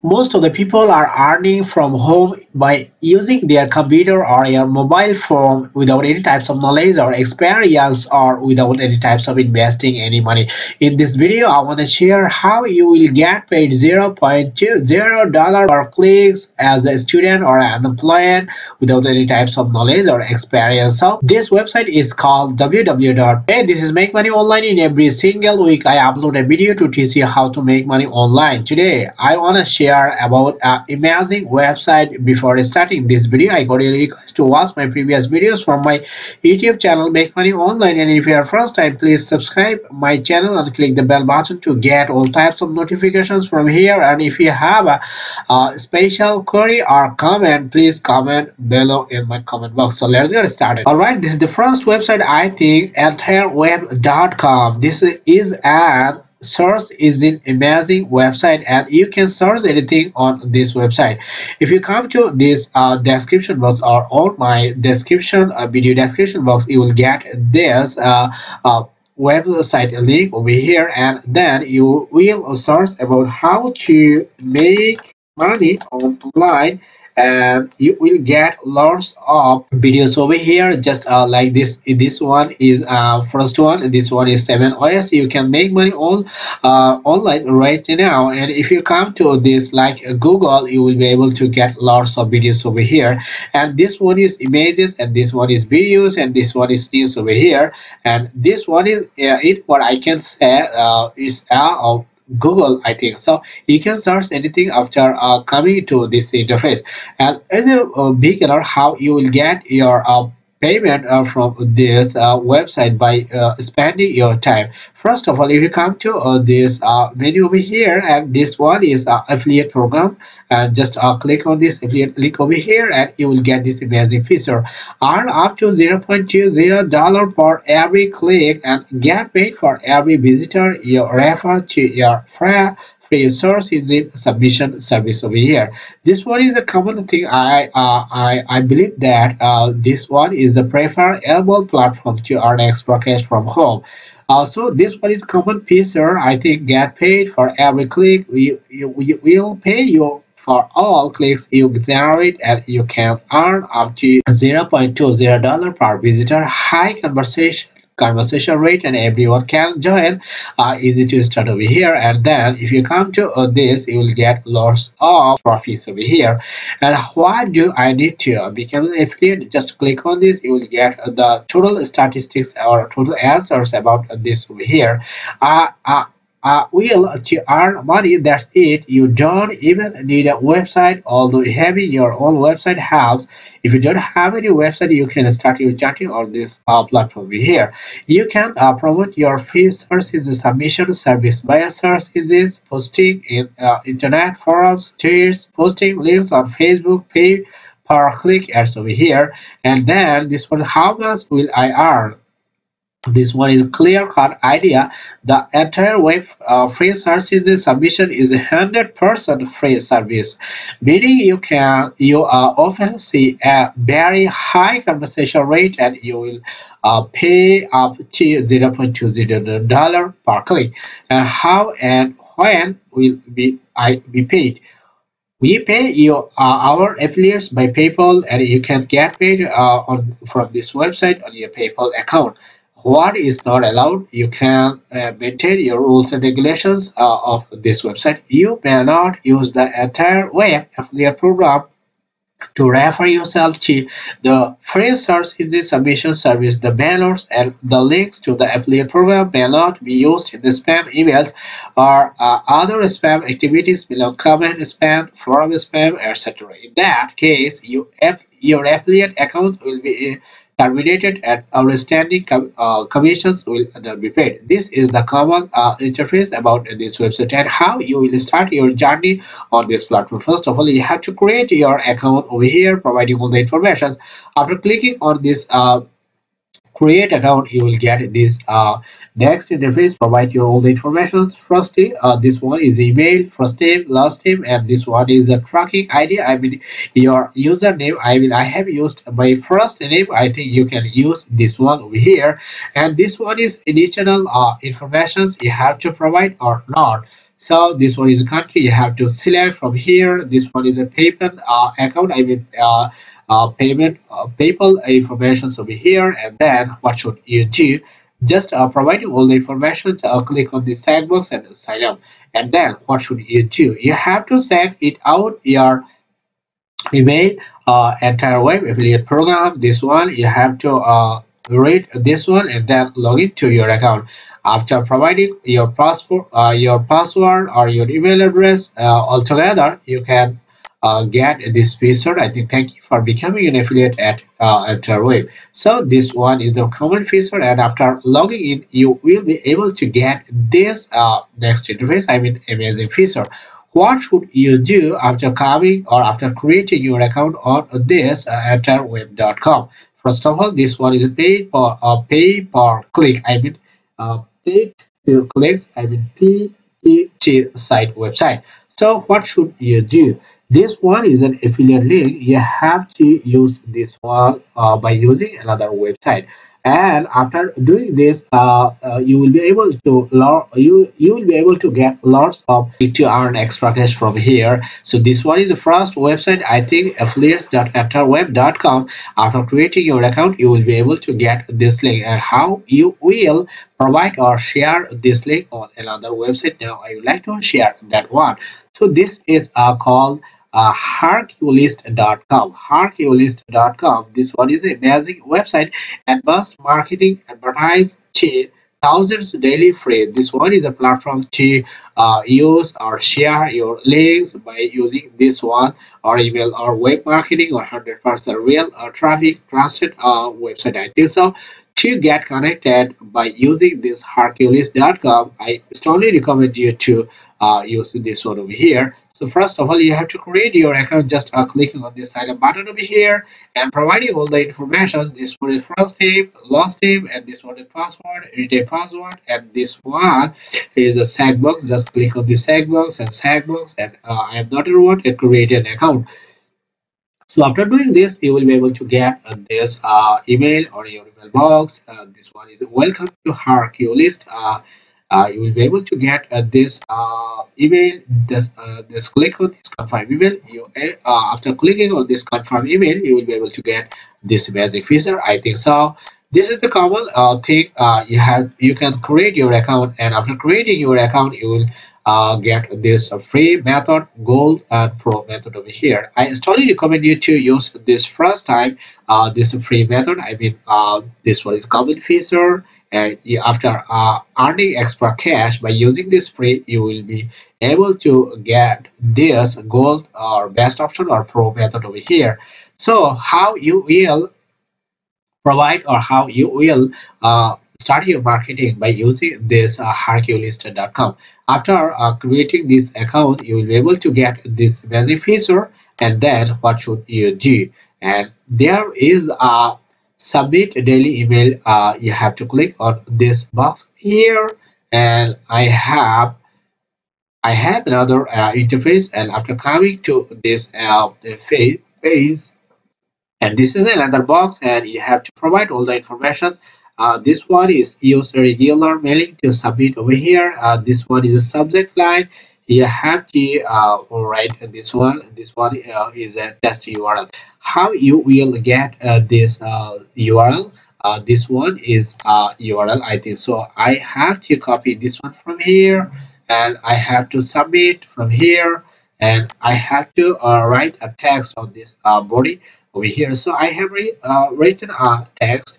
Most of the people are earning from home by using their computer or their mobile phone without any types of knowledge or experience or without any types of investing any money. In this video, I want to share how you will get paid $0.20 per clicks as a student or an employee without any types of knowledge or experience. So this website is called www. Hey, this is Make Money Online. In every single week I upload a video to teach you how to make money online. Today I want to share about an amazing website. Before starting this video, I got a request to watch my previous videos from my YouTube channel Make Money Online, and if you are first time, please subscribe my channel and click the bell button to get all types of notifications from here. And if you have a special query or comment, please comment below in my comment box. So let's get started. All right, this is the first website, I think, entireweb.com. This is an search is an amazing website, and you can search anything on this website. If you come to this description box or on my description video description box, you will get this website link over here, and then you will search about how to make money online, and you will get lots of videos over here, just like this one is first one. This one is 7 OS. You can make money online right now. And if you come to this like Google, you will be able to get lots of videos over here. And this one is images, and this one is videos, and this one is news over here. And this one is it what I can say is of Google, I think. So you can search anything after coming to this interface. And as a beginner, how you will get your payment from this website by spending your time. First of all, if you come to this menu over here, and this one is affiliate program, and just click on this affiliate link over here, and you will get this amazing feature. Earn up to $0.20 for every click and get paid for every visitor you refer to your free source engine submission service over here. This one is a common thing. I believe that this one is the preferable platform to earn extra cash from home. Also, this one is common feature. I think get paid for every click. We will pay you for all clicks you generate, and you can earn up to $0.20 per visitor. High conversation rate, and everyone can join. Easy to start over here. And then if you come to this, you will get lots of profits over here. And what do I need to become an affiliate? Just click on this. You will get the total statistics or total answers about this over here. Will to earn money. That's it. You don't even need a website, although having your own website helps. If you don't have any website, you can start your chatting on this platform over here. You can promote your free search engine submission service via search engines, posting in internet forums, tweets, posting links on Facebook, pay per click ads over here. And then this one, how much will I earn? This one is clear-cut idea. The entire web free search engine submission is a 100% free service, meaning you often see a very high conversation rate, and you will pay up to $0.20 per click. And how and when will I be paid? We pay you our affiliates by PayPal, and you can get paid from this website on your PayPal account. What is not allowed? You can maintain your rules and regulations of this website. You may not use the entire web affiliate program to refer yourself to the free search engine submission service. The banners and the links to the affiliate program may not be used in the spam emails or other spam activities below comment spam, forum spam, etc. In that case, your affiliate account will be terminated, and outstanding commissions will not be paid. This is the common interface about this website and how you will start your journey on this platform. First of all, you have to create your account over here, providing all the information. After clicking on this create account, you will get this next interface. Provide your all the information. Firstly, this one is email, first name, last name, and this one is a tracking ID. I mean your username. I have used my first name. I think you can use this one over here, and this one is additional information you have to provide or not. So this one is a country. You have to select from here. This one is a payment account. I mean payment PayPal information over here. And then what should you do? Just providing all the information. Click on the sign box and sign up. And then what should you do? You have to send it out your email entire web affiliate program. This one you have to read this one and then log into your account. After providing your passport, your password or your email address altogether, you can get this feature. I think thank you for becoming an affiliate at Web. So this one is the common feature, and after logging in, you will be able to get this next interface. I mean, amazing feature. What should you do after coming or after creating your account on this enterweb.com? First of all, this one is a pay per click. I mean, pay per clicks. I mean, PPT site website. So what should you do? This one is an affiliate link. You have to use this one by using another website. And after doing this, you will be able to you will be able to get lots of to earn extra cash from here. So this one is the first website. I think affiliates.enterweb.com. After creating your account, you will be able to get this link, and how you will provide or share this link on another website. Now I would like to share that one. So this is called Hercules.com. Hercules.com. This one is an amazing website. Advanced marketing advertise to thousands daily free. This one is a platform to use or share your links by using this one, or email or web marketing, or 100% real traffic trusted website. I think so. To get connected by using this Hercules.com, I strongly recommend you to use this one over here. So first of all, you have to create your account just clicking on this sign up button over here and providing all the information. This one is first name, last name, and this one is password, retain password, and this one is a sandbox. Just click on the sandbox and I am not a robot and create an account. So after doing this, you will be able to get this email or your email box. This one is welcome to Hercules. You will be able to get this email. Just click on this confirm email. After clicking on this confirm email, you will be able to get this basic feature. I think so. This is the common thing. You can create your account, and after creating your account, you will get this free method, gold and pro method over here. I strongly recommend you to use this first time this free method. I mean, this one is common feature, and after earning extra cash by using this free, you will be able to get this gold or best option or pro method over here. So how you will provide or how you will start your marketing by using this Hercules.com. After creating this account, you will be able to get this basic feature, and then what should you do? And there is a submit daily email. You have to click on this box here, and I have another interface, and after coming to this phase, and this is another box, and you have to provide all the information. This one is use a regular mailing to submit over here. This one is a subject line. You have to write this one is a test URL. How you will get this URL? This one is URL, I think so. I have to copy this one from here, and I have to submit from here, and I have to write a text on this body over here. So I have written a text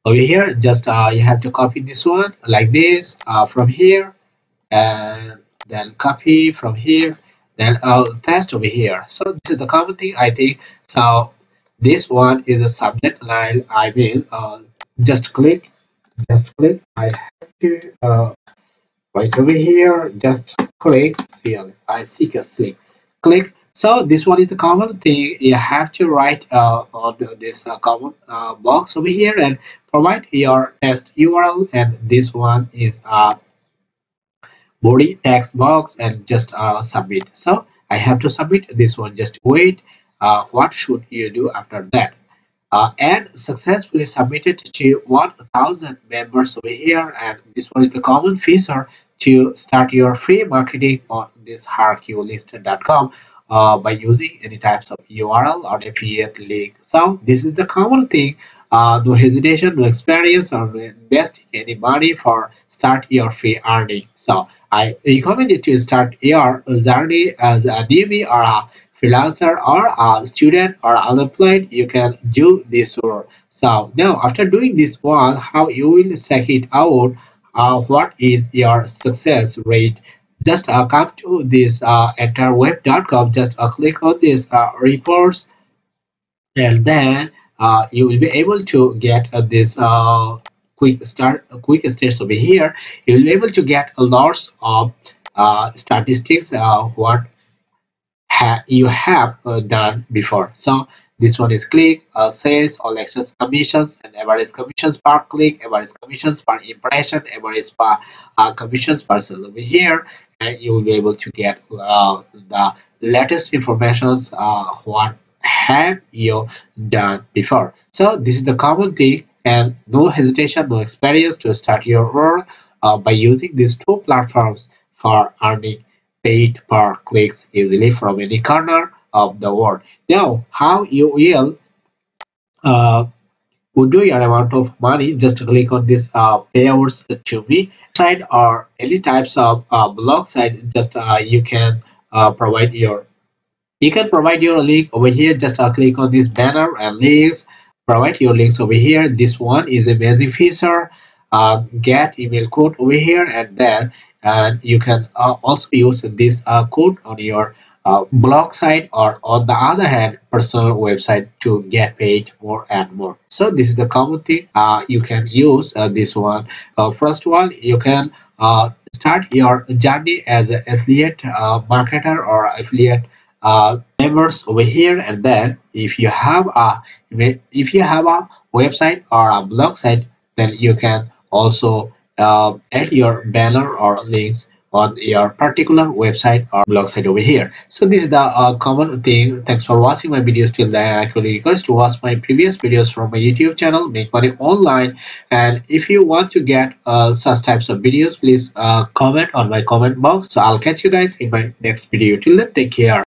over here. Just you have to copy this one like this from here, and then copy from here, then I'll paste over here. So this is the common thing, I think so. This one is a subject line. I will just click I have to right over here, just click seal. I seek a sleep. Click. So this one is the common thing. You have to write on this common box over here and provide your test URL. And this one is body text box, and just submit. So I have to submit this one. Just wait. What should you do after that? And successfully submitted to 1,000 members over here, and this one is the common feature to start your free marketing on this Hercules.com by using any types of URL or affiliate link. So this is the common thing. No hesitation, no experience, or no investing any money for start your free earning. So I recommend you to start your journey as a newbie or a freelancer or a student or unemployed. You can do this work. So now after doing this one, how you will check it out, what is your success rate. Just come to this enterweb.com, just click on this reports, and then you will be able to get this quick steps over here. You will be able to get a lot of statistics what you have done before. So this one is click, sales, all actions, commissions, and average commissions per click, average commissions per impression, average per commissions per sale over here, and you will be able to get the latest informations what have you done before. So this is the common thing, and no hesitation, no experience to start your work by using these two platforms for earning paid per clicks easily from any corner of the world. Now, how you will uh, withdraw your amount of money? Just click on this payouts to me site or any types of blog site. Just you can provide your link over here. Just click on this banner and links. Provide your links over here. This one is a basic feature. Get email code over here, and then you can also use this code on your blog site or on the other hand personal website to get paid more and more. So this is the common thing. You can use this one. First one, you can start your journey as an affiliate marketer or affiliate members over here, and then if you have a website or a blog site, then you can also add your banner or links on your particular website or blog site over here. So this is the common thing. Thanks for watching my videos till then. I actually request to watch my previous videos from my YouTube channel, Make Money Online. And if you want to get such types of videos, please comment on my comment box. So I'll catch you guys in my next video. Till then, take care.